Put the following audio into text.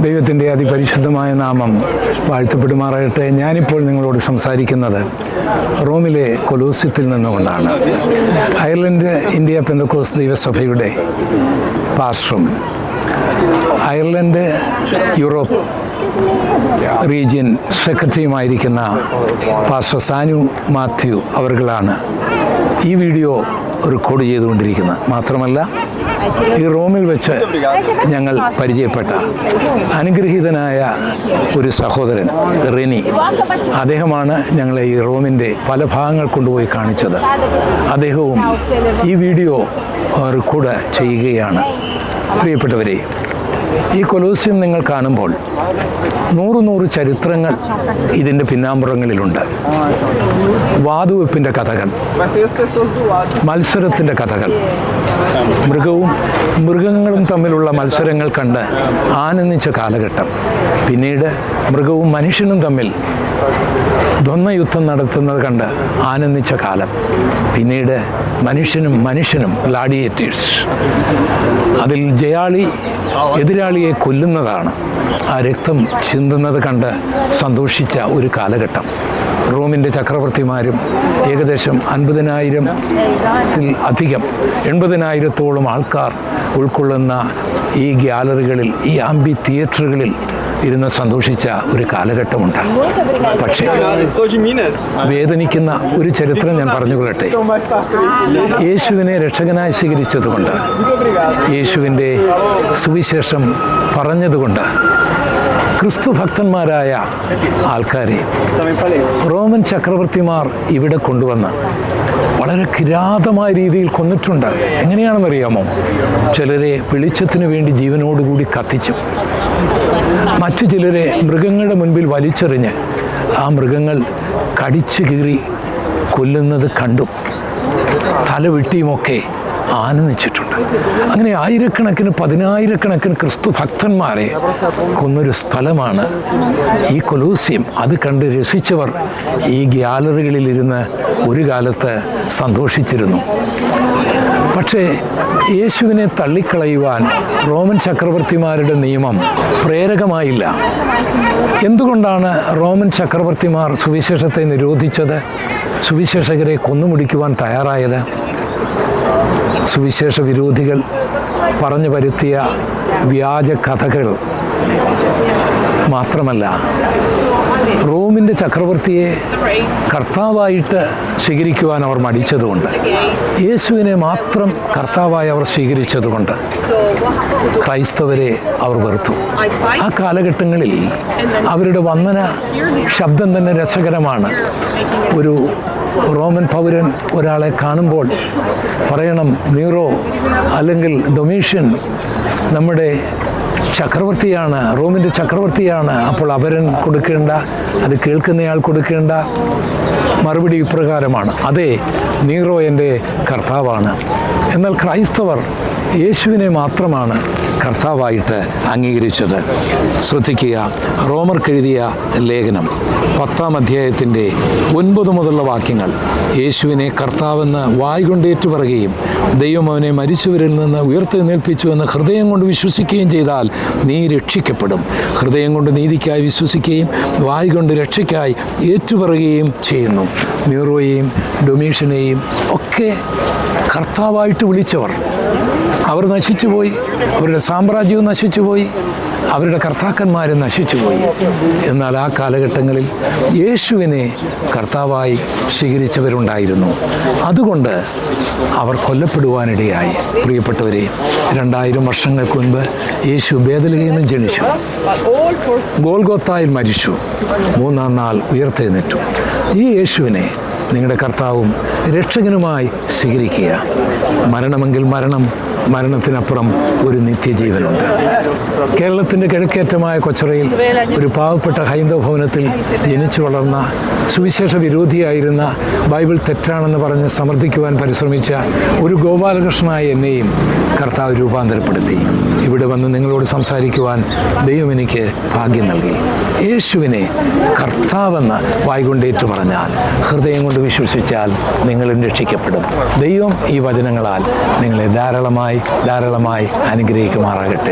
ദൈവത്തിൻ്റെ അതിപരിശുദ്ധമായ നാമം വാഴ്ത്തപ്പെടുമാറാകട്ടെ. ഞാനിപ്പോൾ നിങ്ങളോട് സംസാരിക്കുന്നത് റോമിലെ കൊലോസ്യത്തിൽ നിന്നുകൊണ്ടാണ്. അയർലൻഡ് ഇന്ത്യ പെന്തക്കോസ്ത് ദൈവസഭയുടെ പാസ്റ്ററും അയർലൻഡ് യൂറോപ്പ് റീജിയൻ സെക്രട്ടറിയുമായിരിക്കുന്ന പാസ്റ്റർ സാനു മാത്യു അവർകളാണ് ഈ വീഡിയോ റെക്കോർഡ് ചെയ്തുകൊണ്ടിരിക്കുന്നത്. മാത്രമല്ല, ഈ റോമിൽ വെച്ച് ഞങ്ങൾ പരിചയപ്പെട്ട അനുഗ്രഹീതനായ ഒരു സഹോദരൻ റെനി, അദ്ദേഹമാണ് ഞങ്ങളെ ഈ റോമിൻ്റെ പല ഭാഗങ്ങൾ കൊണ്ടുപോയി കാണിച്ചത്. അദ്ദേഹവും ഈ വീഡിയോ റെക്കോർഡ് ചെയ്യുകയാണ്. പ്രിയപ്പെട്ടവരെ, ഈ കൊലോസ്യം നിങ്ങൾ കാണുമ്പോൾ നൂറ് ചരിത്രങ്ങൾ ഇതിൻ്റെ പിന്നാമ്പുറങ്ങളിലുണ്ട്. വാതുവെപ്പിൻ്റെ കഥകൾ, മത്സരത്തിൻ്റെ കഥകൾ, മൃഗങ്ങളും തമ്മിലുള്ള മത്സരങ്ങൾ കണ്ട് ആനന്ദിച്ച കാലഘട്ടം, പിന്നീട് മൃഗവും മനുഷ്യനും തമ്മിൽ ദ്വന്ദ്വയുദ്ധം നടത്തുന്നത് കണ്ട് ആനന്ദിച്ച കാലം, പിന്നീട് മനുഷ്യനും ഗ്ലാഡിയേറ്റേഴ്സ്, അതിൽ ജയാളി എതിരാളിയെ കൊല്ലുന്നതാണ്, ആ രക്തം ചിന്തുന്നത് കണ്ട് സന്തോഷിച്ച ഒരു കാലഘട്ടം. റോമിൻ്റെ ചക്രവർത്തിമാരും ഏകദേശം 50,000-ത്തിൽ അധികം 80,000-ത്തോളം ആൾക്കാർ ഉൾക്കൊള്ളുന്ന ഈ ഗ്യാലറികളിൽ, ഈ ആംബി തിയേറ്ററുകളിൽ ഇരുന്ന് സന്തോഷിച്ച ഒരു കാലഘട്ടമുണ്ട്. പക്ഷേ വേദനിക്കുന്ന ഒരു ചരിത്രം ഞാൻ പറഞ്ഞുകൊള്ളട്ടെ. യേശുവിനെ രക്ഷകനായി സ്വീകരിച്ചതുകൊണ്ട്, യേശുവിൻ്റെ സുവിശേഷം പറഞ്ഞതുകൊണ്ട് ക്രിസ്തു ഭക്തന്മാരായ ആൾക്കാരെ റോമൻ ചക്രവർത്തിമാർ ഇവിടെ കൊണ്ടുവന്ന് വളരെ കിരാതമായ രീതിയിൽ കൊന്നിട്ടുണ്ട്. എങ്ങനെയാണെന്നറിയാമോ? ചിലരെ വെളിച്ചത്തിന് വേണ്ടി ജീവനോടുകൂടി കത്തിച്ചു, മറ്റു ചിലരെ മൃഗങ്ങളുടെ മുൻപിൽ വലിച്ചെറിഞ്ഞ് ആ മൃഗങ്ങൾ കടിച്ചു കീറി കൊല്ലുന്നത് കണ്ടും തല വെട്ടിയുമൊക്കെ ആനന്ദിച്ചിട്ടുണ്ട്. അങ്ങനെ ആയിരക്കണക്കിന് 10,000-കണക്കിന് ക്രിസ്തു ഭക്തന്മാരെ കൊന്നൊരു സ്ഥലമാണ് ഈ കൊലോസ്യം. അത് കണ്ട് രസിച്ചവർ ഈ ഗ്യാലറികളിലിരുന്ന് ഒരു കാലത്ത് സന്തോഷിച്ചിരുന്നു. പക്ഷേ യേശുവിനെ തള്ളിക്കളയുവാൻ റോമൻ ചക്രവർത്തിമാരുടെ നിയമം പ്രേരകമായില്ല. എന്തുകൊണ്ടാണ് റോമൻ ചക്രവർത്തിമാർ സുവിശേഷത്തെ നിരോധിച്ചത്? സുവിശേഷകരെ കൊന്നുമുടിക്കുവാൻ തയ്യാറായത്? സുവിശേഷ വിരോധികൾ പറഞ്ഞു വരുത്തിയ വ്യാജ കഥകൾ മാത്രമല്ല, റോമിൻ്റെ ചക്രവർത്തിയെ കർത്താവായിട്ട് സ്വീകരിക്കുവാൻ അവർ മടിച്ചതുകൊണ്ട്, യേശുവിനെ മാത്രം കർത്താവായി അവർ സ്വീകരിച്ചതുകൊണ്ട് ക്രൈസ്തവരെ അവർ വെറുത്തു. ആ കാലഘട്ടങ്ങളിൽ അവരുടെ വന്ദന ശബ്ദം തന്നെ രസകരമാണ്. ഒരു റോമൻ പൗരൻ ഒരാളെ കാണുമ്പോൾ പറയണം, നീറോ അല്ലെങ്കിൽ ഡൊമീഷ്യൻ നമ്മുടെ ചക്രവർത്തിയാണ്, റോമിൻ്റെ ചക്രവർത്തിയാണ്. അപ്പോൾ അവരൻ കൊടുക്കേണ്ട, അത് കേൾക്കുന്നയാൾ കൊടുക്കേണ്ട മറുപടി ഇപ്രകാരമാണ്: അതെ, നീറോ എൻ്റെ കർത്താവാണ്. എന്നാൽ ക്രൈസ്തവർ യേശുവിനെ മാത്രമാണ് കർത്താവായിട്ട് അംഗീകരിച്ചത്. ശ്രദ്ധിക്കുക, റോമർക്കെഴുതിയ ലേഖനം 10-ാം അധ്യായത്തിൻ്റെ 9 മുതലുള്ള വാക്യങ്ങൾ: യേശുവിനെ കർത്താവെന്ന് വായ്കൊണ്ടേറ്റു പറയുകയും ദൈവം അവനെ മരിച്ചവരിൽ നിന്ന് ഉയർത്തെഴുന്നേൽപ്പിച്ചുവെന്ന് ഹൃദയം കൊണ്ട് വിശ്വസിക്കുകയും ചെയ്താൽ നീ രക്ഷിക്കപ്പെടും. ഹൃദയം കൊണ്ട് നീതിക്കായി വിശ്വസിക്കുകയും വായ്കൊണ്ട് രക്ഷയ്ക്കായി ഏറ്റുപറയുകയും ചെയ്യുന്നു. നീറോയെയും ഡൊമീഷ്യനെയും ഒക്കെ കർത്താവായിട്ട് വിളിച്ചവർ, അവർ നശിച്ചുപോയി, അവരുടെ സാമ്രാജ്യവും നശിച്ചുപോയി, അവരുടെ കർത്താക്കന്മാരും നശിച്ചുപോയി. എന്നാൽ ആ കാലഘട്ടങ്ങളിൽ യേശുവിനെ കർത്താവായി സ്വീകരിച്ചവരുണ്ടായിരുന്നു. അതുകൊണ്ട് അവർ കൊല്ലപ്പെടുവാനിടയായി. പ്രിയപ്പെട്ടവരെ, 2000 വർഷങ്ങൾക്ക് മുൻപ് യേശു ബേഥലഹേമിൽ നിന്ന് ജനിച്ചു, ഗോൽഗോത്തായിൽ മരിച്ചു, 3-ാം നാൾ ഉയർത്തെഴുന്നേറ്റു. ഈ യേശുവിനെ നിങ്ങളുടെ കർത്താവും രക്ഷകനുമായി സ്വീകരിക്കുക. മരണമെങ്കിൽ മരണം, മരണത്തിനപ്പുറം ഒരു നിത്യജീവനുണ്ട്. കേരളത്തിൻ്റെ കിഴക്കേറ്റമായ കൊച്ചറയിൽ ഒരു പാവപ്പെട്ട ഹൈന്ദവ ഭവനത്തിൽ ജനിച്ചു വളർന്ന, സുവിശേഷ വിരോധിയായിരുന്ന, ബൈബിൾ തെറ്റാണെന്ന് പറഞ്ഞ് സമർത്ഥിക്കുവാൻ പരിശ്രമിച്ച ഒരു ഗോപാലകൃഷ്ണനായ എന്നെയും കർത്താവ് രൂപാന്തരപ്പെടുത്തി. ഇവിടെ വന്ന് നിങ്ങളോട് സംസാരിക്കുവാൻ ദൈവം എനിക്ക് ഭാഗ്യം നൽകി. യേശുവിനെ കർത്താവെന്ന് വായ്കൊണ്ടേറ്റു പറഞ്ഞാൽ, ഹൃദയം കൊണ്ട് വിശ്വസിച്ചാൽ നിങ്ങളും രക്ഷിക്കപ്പെടും. ദൈവം ഈ വചനങ്ങളാൽ നിങ്ങളെ ധാരാളമായി അനുഗ്രഹിക്കുമാറാകട്ടെ.